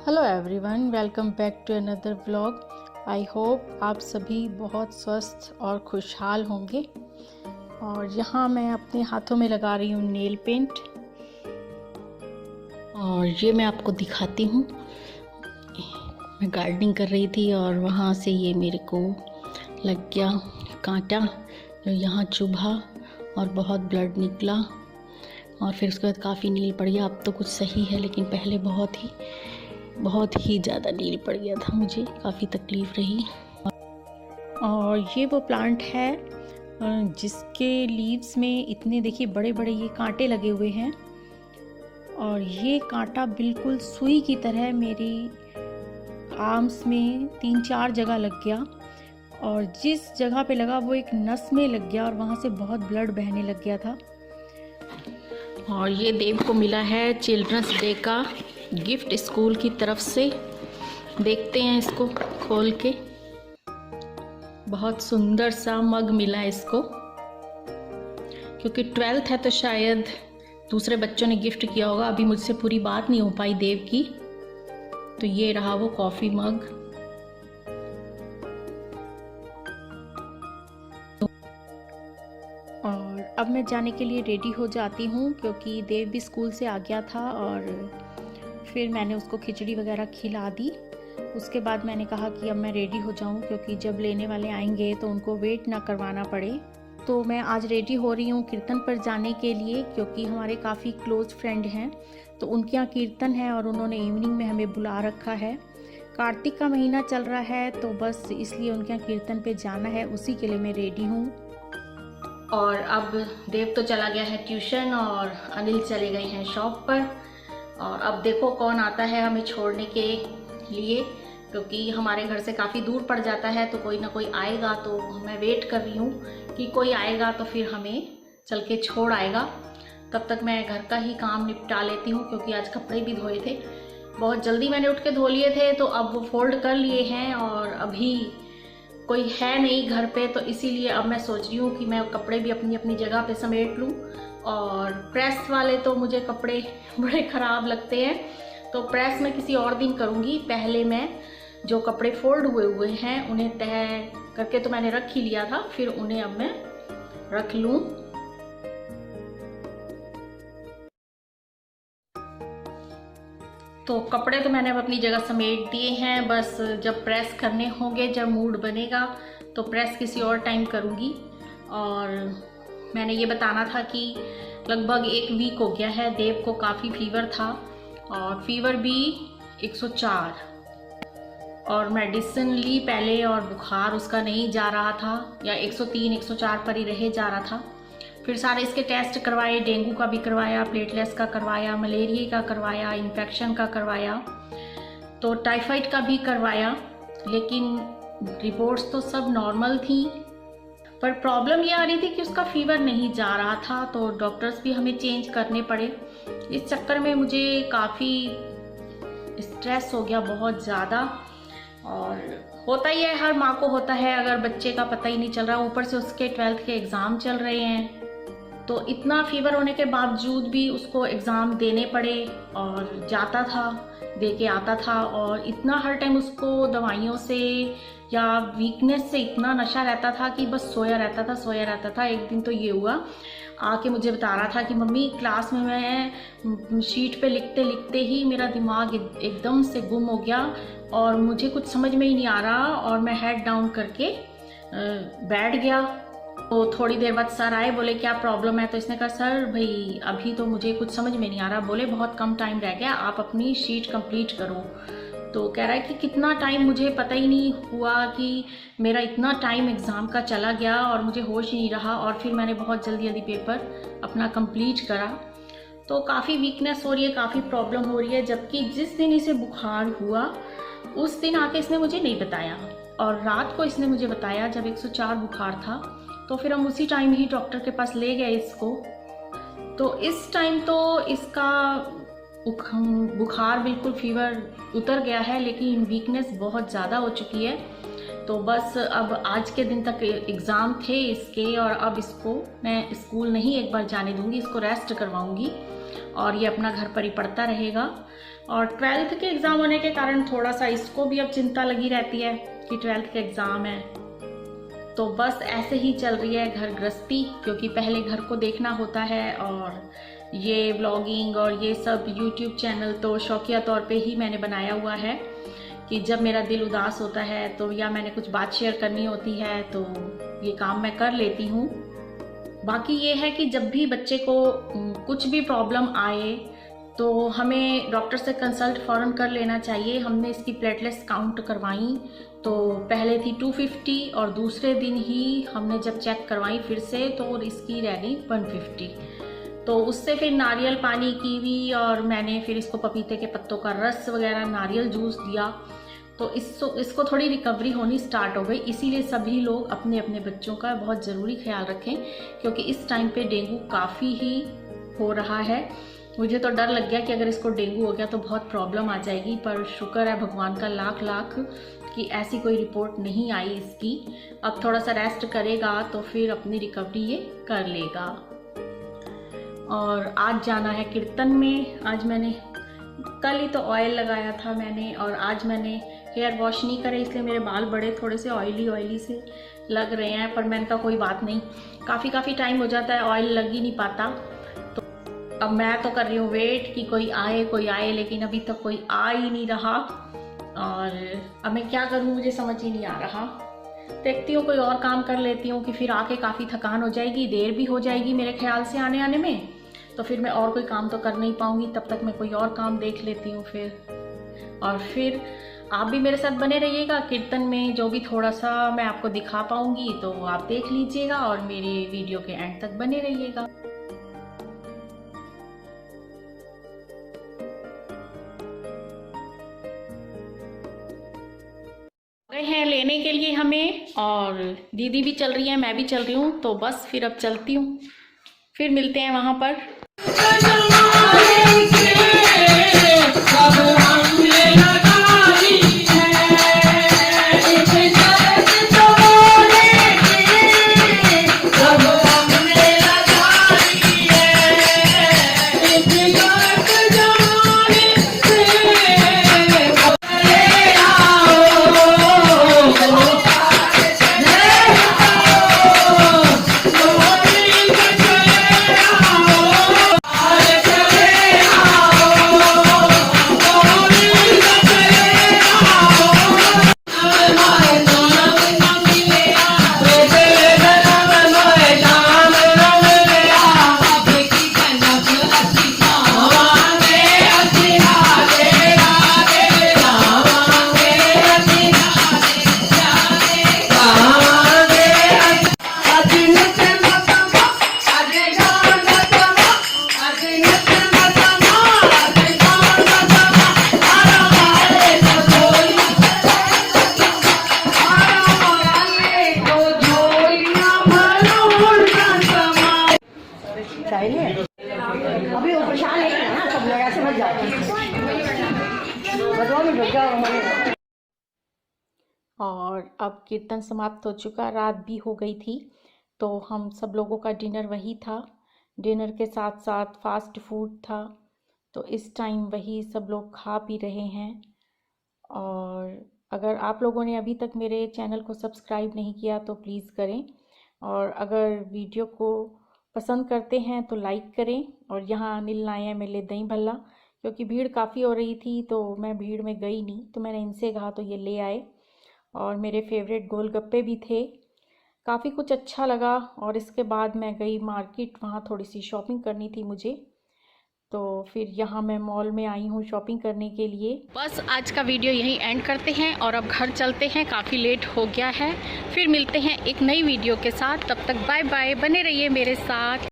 Hello everyone, welcome back to another vlog. I hope आप सभी बहुत स्वस्थ और खुशहाल होंगे। और यहाँ मैं अपने हाथों में लगा रही हूँ नेल पेंट, और ये मैं आपको दिखाती हूँ। मैं गार्डनिंग कर रही थी और वहाँ से ये मेरे को लग गया कांटा, जो यहाँ चुभा और बहुत ब्लड निकला। और फिर उसके बाद काफ़ी नील पड़ गया। अब तो कुछ सही है, लेकिन पहले बहुत ही ज़्यादा नील पड़ गया था, मुझे काफ़ी तकलीफ़ रही। और ये वो प्लांट है जिसके लीव्स में इतने देखिए बड़े बड़े ये कांटे लगे हुए हैं। और ये कांटा बिल्कुल सुई की तरह मेरी आर्म्स में 3-4 जगह लग गया, और जिस जगह पे लगा वो एक नस में लग गया और वहाँ से बहुत ब्लड बहने लग गया था। और ये देव को मिला है चिल्ड्रंस डे का गिफ्ट स्कूल की तरफ से। देखते हैं इसको खोल के। बहुत सुंदर सा मग मिला इसको, क्योंकि 12th है तो शायद दूसरे बच्चों ने गिफ्ट किया होगा। अभी मुझसे पूरी बात नहीं हो पाई देव की। तो ये रहा वो कॉफ़ी मग। और अब मैं जाने के लिए रेडी हो जाती हूँ, क्योंकि देव भी स्कूल से आ गया था। और फिर मैंने उसको खिचड़ी वगैरह खिला दी। उसके बाद मैंने कहा कि अब मैं रेडी हो जाऊं, क्योंकि जब लेने वाले आएंगे तो उनको वेट ना करवाना पड़े। तो मैं आज रेडी हो रही हूं कीर्तन पर जाने के लिए, क्योंकि हमारे काफ़ी क्लोज फ्रेंड हैं। तो उनके यहाँ कीर्तन है और उन्होंने इवनिंग में हमें बुला रखा है। कार्तिक का महीना चल रहा है, तो बस इसलिए उनके यहाँ कीर्तन पर जाना है, उसी के लिए मैं रेडी हूँ। और अब देव तो चला गया है ट्यूशन और अनिल चले गए हैं शॉप पर। और अब देखो कौन आता है हमें छोड़ने के लिए, क्योंकि हमारे घर से काफ़ी दूर पड़ जाता है। तो कोई ना कोई आएगा, तो मैं वेट कर रही हूँ कि कोई आएगा तो फिर हमें चल के छोड़ आएगा। तब तक मैं घर का ही काम निपटा लेती हूँ, क्योंकि आज कपड़े भी धोए थे। बहुत जल्दी मैंने उठ के धो लिए थे, तो अब वो फोल्ड कर लिए हैं। और अभी कोई है नहीं घर पे, तो इसीलिए अब मैं सोच रही हूँ कि मैं कपड़े भी अपनी अपनी जगह पे समेट लूँ। और प्रेस वाले तो मुझे कपड़े बड़े ख़राब लगते हैं, तो प्रेस मैं किसी और दिन करूँगी। पहले मैं जो कपड़े फोल्ड हुए हैं उन्हें तय करके तो मैंने रख ही लिया था, फिर उन्हें अब मैं रख लूँ। तो कपड़े तो मैंने अब अपनी जगह समेट दिए हैं। बस जब प्रेस करने होंगे, जब मूड बनेगा, तो प्रेस किसी और टाइम करूँगी। और मैंने ये बताना था कि लगभग 1 वीक हो गया है, देव को काफ़ी फीवर था, और फीवर भी 104। और मेडिसिन ली पहले, और बुखार उसका नहीं जा रहा था, या 103-104 पर ही रहे जा रहा था। फिर सारे इसके टेस्ट करवाए, डेंगू का भी करवाया, प्लेटलेट्स का करवाया, मलेरिया का करवाया, इन्फेक्शन का करवाया, तो टाइफाइड का भी करवाया। लेकिन रिपोर्ट्स तो सब नॉर्मल थी, पर प्रॉब्लम ये आ रही थी कि उसका फीवर नहीं जा रहा था। तो डॉक्टर्स भी हमें चेंज करने पड़े। इस चक्कर में मुझे काफ़ी स्ट्रेस हो गया, बहुत ज़्यादा। और होता ही है, हर माँ को होता है, अगर बच्चे का पता ही नहीं चल रहा, ऊपर से उसके 12th के एग्ज़ाम चल रहे हैं। तो इतना फीवर होने के बावजूद भी उसको एग्ज़ाम देने पड़े, और जाता था, दे के आता था। और इतना हर टाइम उसको दवाइयों से या वीकनेस से इतना नशा रहता था कि बस सोया रहता था। एक दिन तो ये हुआ, आके मुझे बता रहा था कि मम्मी क्लास में मैं शीट पे लिखते लिखते ही मेरा दिमाग एकदम से गुम हो गया, और मुझे कुछ समझ में ही नहीं आ रहा, और मैं हेड डाउन करके बैठ गया। तो थोड़ी देर बाद सर आए, बोले क्या प्रॉब्लम है। तो इसने कहा सर भाई अभी तो मुझे कुछ समझ में नहीं आ रहा, बोले बहुत कम टाइम रह गया, आप अपनी शीट कंप्लीट करो। तो कह रहा है कि कितना टाइम, मुझे पता ही नहीं हुआ कि मेरा इतना टाइम एग्ज़ाम का चला गया, और मुझे होश ही नहीं रहा। और फिर मैंने बहुत जल्दी पेपर अपना कंप्लीट करा। तो काफ़ी वीकनेस हो रही है, काफ़ी प्रॉब्लम हो रही है। जबकि जिस दिन इसे बुखार हुआ उस दिन आके इसने मुझे नहीं बताया, और रात को इसने मुझे बताया जब 104 बुखार था। तो फिर हम उसी टाइम ही डॉक्टर के पास ले गए इसको। तो इस टाइम तो इसका बुखार बिल्कुल, फीवर उतर गया है, लेकिन वीकनेस बहुत ज़्यादा हो चुकी है। तो बस अब आज के दिन तक एग्ज़ाम थे इसके, और अब इसको मैं स्कूल नहीं एक बार जाने दूंगी, इसको रेस्ट करवाऊंगी। और ये अपना घर पर ही पढ़ता रहेगा। और 12th के एग्ज़ाम होने के कारण थोड़ा सा इसको भी अब चिंता लगी रहती है कि 12th के एग्ज़ाम है। तो बस ऐसे ही चल रही है घर गृहस्थी, क्योंकि पहले घर को देखना होता है। और ये व्लॉगिंग और ये सब यूट्यूब चैनल तो शौकिया तौर पे ही मैंने बनाया हुआ है कि जब मेरा दिल उदास होता है तो या मैंने कुछ बात शेयर करनी होती है तो ये काम मैं कर लेती हूँ। बाकी ये है कि जब भी बच्चे को कुछ भी प्रॉब्लम आए तो हमें डॉक्टर से कंसल्ट फ़ौरन कर लेना चाहिए। हमने इसकी प्लेटलेट्स काउंट करवाई तो पहले थी 250 और दूसरे दिन ही हमने जब चेक करवाई फिर से तो इसकी रह गई 150। तो उससे फिर नारियल पानी, कीवी और मैंने फिर इसको पपीते के पत्तों का रस वगैरह, नारियल जूस दिया। तो इसको थोड़ी रिकवरी होनी स्टार्ट हो गई। इसीलिए सभी लोग अपने अपने बच्चों का बहुत ज़रूरी ख्याल रखें, क्योंकि इस टाइम पे डेंगू काफ़ी ही हो रहा है। मुझे तो डर लग गया कि अगर इसको डेंगू हो गया तो बहुत प्रॉब्लम आ जाएगी, पर शुक्र है भगवान का लाख लाख कि ऐसी कोई रिपोर्ट नहीं आई इसकी। अब थोड़ा सा रेस्ट करेगा तो फिर अपनी रिकवरी ये कर लेगा। और आज जाना है कीर्तन में। आज मैंने कल ही तो ऑयल लगाया था मैंने, और आज मैंने हेयर वॉश नहीं करे, इसलिए मेरे बाल बड़े थोड़े से ऑयली से लग रहे हैं। पर मैंने कहा कोई बात नहीं, काफ़ी टाइम हो जाता है ऑयल लग ही नहीं पाता। तो अब मैं तो कर रही हूँ वेट कि कोई आए, लेकिन अभी तक कोई आ ही नहीं रहा। और अब मैं क्या करूँ, मुझे समझ ही नहीं आ रहा। देखती हूँ कोई और काम कर लेती हूँ कि फिर आके काफ़ी थकान हो जाएगी, देर भी हो जाएगी मेरे ख्याल से आने में। तो फिर मैं और कोई काम तो कर नहीं पाऊँगी, तब तक मैं कोई और काम देख लेती हूँ फिर। और फिर आप भी मेरे साथ बने रहिएगा कीर्तन में, जो भी थोड़ा सा मैं आपको दिखा पाऊँगी तो आप देख लीजिएगा और मेरे वीडियो के एंड तक बने रहिएगा। गए हैं लेने के लिए हमें, और दीदी भी चल रही है, मैं भी चल रही हूँ। तो बस फिर अब चलती हूँ, फिर मिलते हैं वहाँ पर। अभी वो परेशान है ना, सब लोग ऐसे मत जाते। और अब कीर्तन समाप्त हो चुका, रात भी हो गई थी। तो हम सब लोगों का डिनर वही था, डिनर के साथ साथ फास्ट फूड था। तो इस टाइम वही सब लोग खा पी रहे हैं। और अगर आप लोगों ने अभी तक मेरे चैनल को सब्सक्राइब नहीं किया तो प्लीज़ करें, और अगर वीडियो को पसंद करते हैं तो लाइक करें। और यहाँ अनिल लाए हैं मेरे लिए दही भल्ला, क्योंकि भीड़ काफ़ी हो रही थी तो मैं भीड़ में गई नहीं, तो मैंने इनसे कहा तो ये ले आए। और मेरे फेवरेट गोलगप्पे भी थे, काफ़ी कुछ अच्छा लगा। और इसके बाद मैं गई मार्केट, वहाँ थोड़ी सी शॉपिंग करनी थी मुझे। तो फिर यहाँ मैं मॉल में आई हूँ शॉपिंग करने के लिए। बस आज का वीडियो यहीं एंड करते हैं और अब घर चलते हैं, काफ़ी लेट हो गया है। फिर मिलते हैं एक नई वीडियो के साथ, तब तक बाय बाय, बने रहिए मेरे साथ।